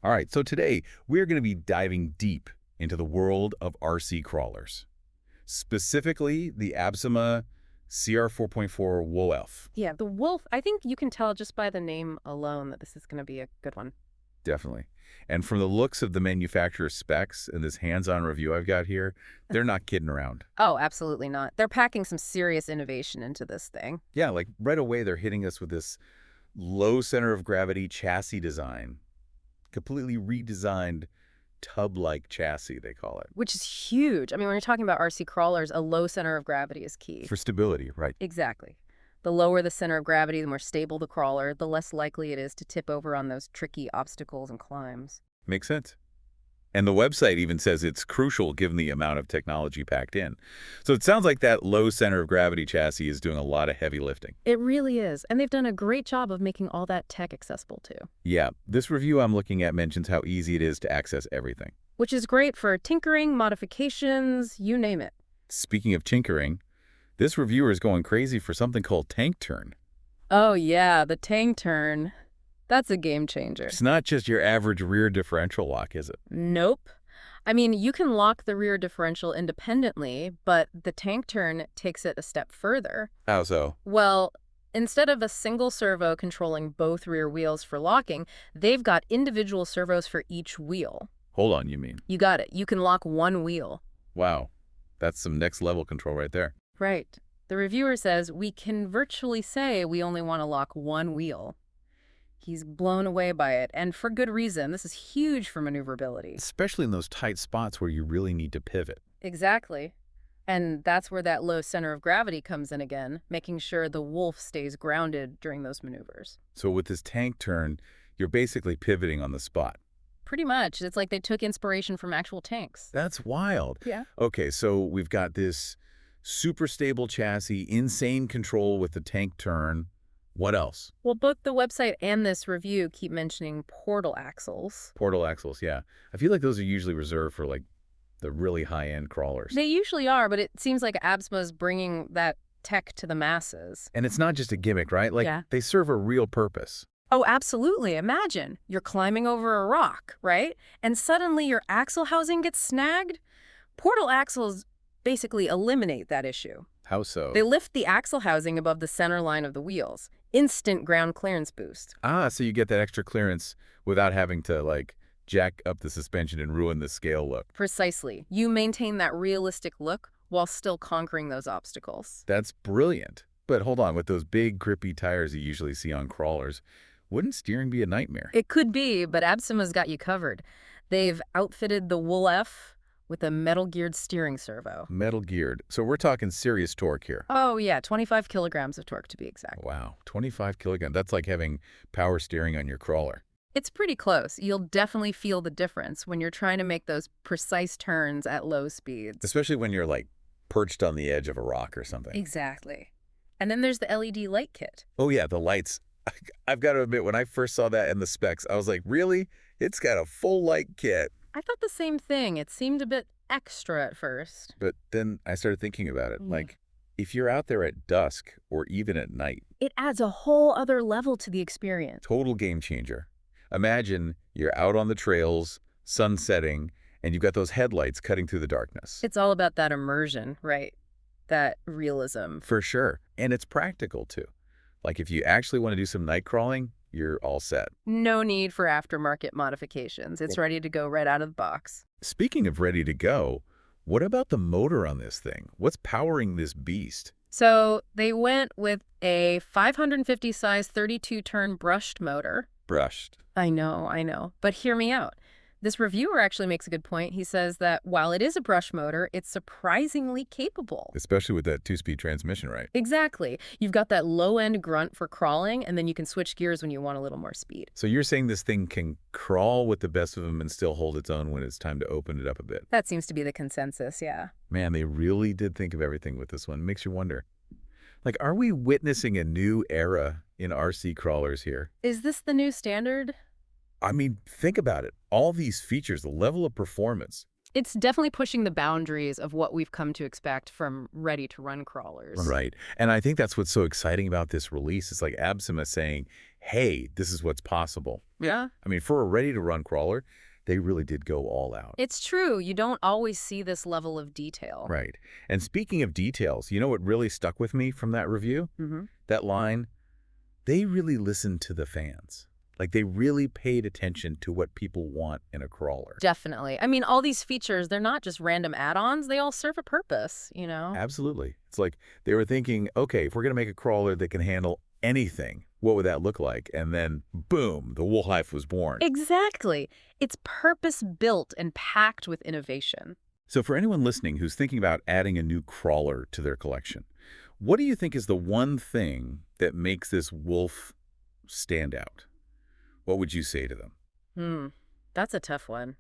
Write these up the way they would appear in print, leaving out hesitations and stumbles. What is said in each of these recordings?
All right, so today we're going to be diving deep into the world of RC crawlers, specifically the Absima CR4.4 Wolf. Yeah, the wolf, I think you can tell just by the name alone that this is going to be a good one. Definitely. And from the looks of the manufacturer's specs and this hands-on review I've got here, they're not kidding around. Oh, absolutely not. They're packing some serious innovation into this thing. Yeah, like right away they're hitting us with this low center of gravity chassis design, completely redesigned tub-like chassis, they call it. Which is huge. I mean, when you're talking about RC crawlers, a low center of gravity is key. For stability, right. Exactly. The lower the center of gravity, the more stable the crawler, the less likely it is to tip over on those tricky obstacles and climbs. Makes sense. And the website even says it's crucial given the amount of technology packed in. So it sounds like that low center of gravity chassis is doing a lot of heavy lifting. It really is. And they've done a great job of making all that tech accessible too. Yeah, this review I'm looking at mentions how easy it is to access everything. Which is great for tinkering, modifications, you name it. Speaking of tinkering, this reviewer is going crazy for something called tank turn. Oh yeah, the tank turn. That's a game changer. It's not just your average rear differential lock, is it? Nope. I mean, you can lock the rear differential independently, but the tank turn takes it a step further. How so? Well, instead of a single servo controlling both rear wheels for locking, they've got individual servos for each wheel. Hold on, you mean? You got it. You can lock one wheel. Wow, that's some next level control right there. Right. The reviewer says we can virtually say we only want to lock one wheel. He's blown away by it, and for good reason. This is huge for maneuverability. Especially in those tight spots where you really need to pivot. Exactly. And that's where that low center of gravity comes in again, making sure the wolf stays grounded during those maneuvers. So with this tank turn, you're basically pivoting on the spot. Pretty much. It's like they took inspiration from actual tanks. That's wild. Yeah. Okay, so we've got this super stable chassis, insane control with the tank turn. What else? Well, both the website and this review keep mentioning portal axles. Portal axles, yeah. I feel like those are usually reserved for like the really high-end crawlers. They usually are, but it seems like Absima's bringing that tech to the masses. And it's not just a gimmick, right? Like Yeah. they serve a real purpose. Oh, absolutely. Imagine you're climbing over a rock, right? And suddenly your axle housing gets snagged. Portal axles basically eliminate that issue. How so? They lift the axle housing above the center line of the wheels. Instant ground clearance boost. So you get that extra clearance without having to like jack up the suspension and ruin the scale look. Precisely. You maintain that realistic look while still conquering those obstacles. That's brilliant. But hold on, with those big grippy tires you usually see on crawlers, wouldn't steering be a nightmare? It could be, but Absima's got you covered. They've outfitted the Wolf with a metal-geared steering servo. Metal geared. So we're talking serious torque here. Oh, yeah, 25 kilograms of torque to be exact. Wow, 25 kilograms. That's like having power steering on your crawler. It's pretty close. You'll definitely feel the difference when you're trying to make those precise turns at low speeds. Especially when you're like perched on the edge of a rock or something. Exactly. And then there's the LED light kit. Oh yeah, the lights. I've got to admit, when I first saw that in the specs, I was like, really? It's got a full light kit. I thought the same thing. It seemed a bit extra at first. But then I started thinking about it. Yeah. Like, if you're out there at dusk or even at night, It adds a whole other level to the experience. total game changer. Imagine you're out on the trails, sun setting, and you've got those headlights cutting through the darkness. It's all about that immersion, right? That realism. For sure. And it's practical, too. Like, if you actually want to do some night crawling, you're all set. No need for aftermarket modifications. It's ready to go right out of the box. Speaking of ready to go, what about the motor on this thing? What's powering this beast? So they went with a 550 size 32-turn brushed motor. Brushed. I know. But hear me out. This reviewer actually makes a good point. He says that while it is a brush motor, it's surprisingly capable. Especially with that two-speed transmission, right? Exactly. You've got that low-end grunt for crawling, and then you can switch gears when you want a little more speed. So you're saying this thing can crawl with the best of them and still hold its own when it's time to open it up a bit? That seems to be the consensus, yeah. Man, they really did think of everything with this one. Makes you wonder. Like, are we witnessing a new era in RC crawlers here? Is this the new standard? I mean, think about it. All these features, the level of performance, It's definitely pushing the boundaries of what we've come to expect from ready-to-run crawlers. Right. And I think that's what's so exciting about this release. It's like Absima saying, hey, this is what's possible. Yeah. I mean, for a ready-to-run crawler, they really did go all out. It's true. You don't always see this level of detail. Right. And speaking of details, you know what really stuck with me from that review? Mm-hmm. That line, they really listened to the fans. Like, they really paid attention to what people want in a crawler. Definitely. I mean, all these features, they're not just random add-ons. They all serve a purpose, you know? Absolutely. It's like they were thinking, okay, if we're going to make a crawler that can handle anything, what would that look like? And then, boom, the Wolf was born. Exactly. It's purpose-built and packed with innovation. So for anyone listening who's thinking about adding a new crawler to their collection, what do you think is the one thing that makes this Wolf stand out? What would you say to them? That's a tough one.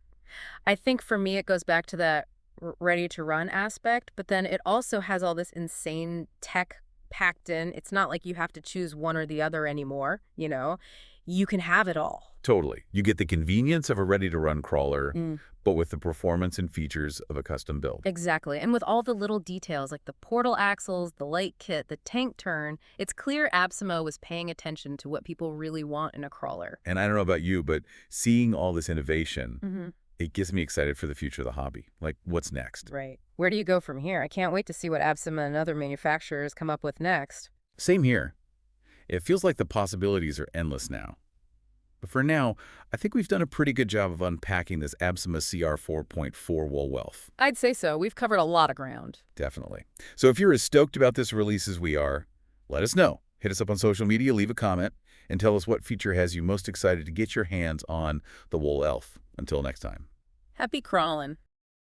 I think for me, it goes back to that ready-to-run aspect, but then it also has all this insane tech packed in. It's not like you have to choose one or the other anymore, you know? You can have it all. Totally. You get the convenience of a ready-to-run crawler, but with the performance and features of a custom build. Exactly. And with all the little details like the portal axles, the light kit, the tank turn, it's clear Absima was paying attention to what people really want in a crawler. And I don't know about you, but seeing all this innovation, it gets me excited for the future of the hobby. Like, what's next? Right. Where do you go from here? I can't wait to see what Absima and other manufacturers come up with next. Same here. It feels like the possibilities are endless now. But for now, I think we've done a pretty good job of unpacking this Absima CR 4.4 wool wealth. I'd say so. We've covered a lot of ground. Definitely. So if you're as stoked about this release as we are, let us know. Hit us up on social media, leave a comment, and tell us what feature has you most excited to get your hands on the Wool Elf. Until next time. Happy crawling.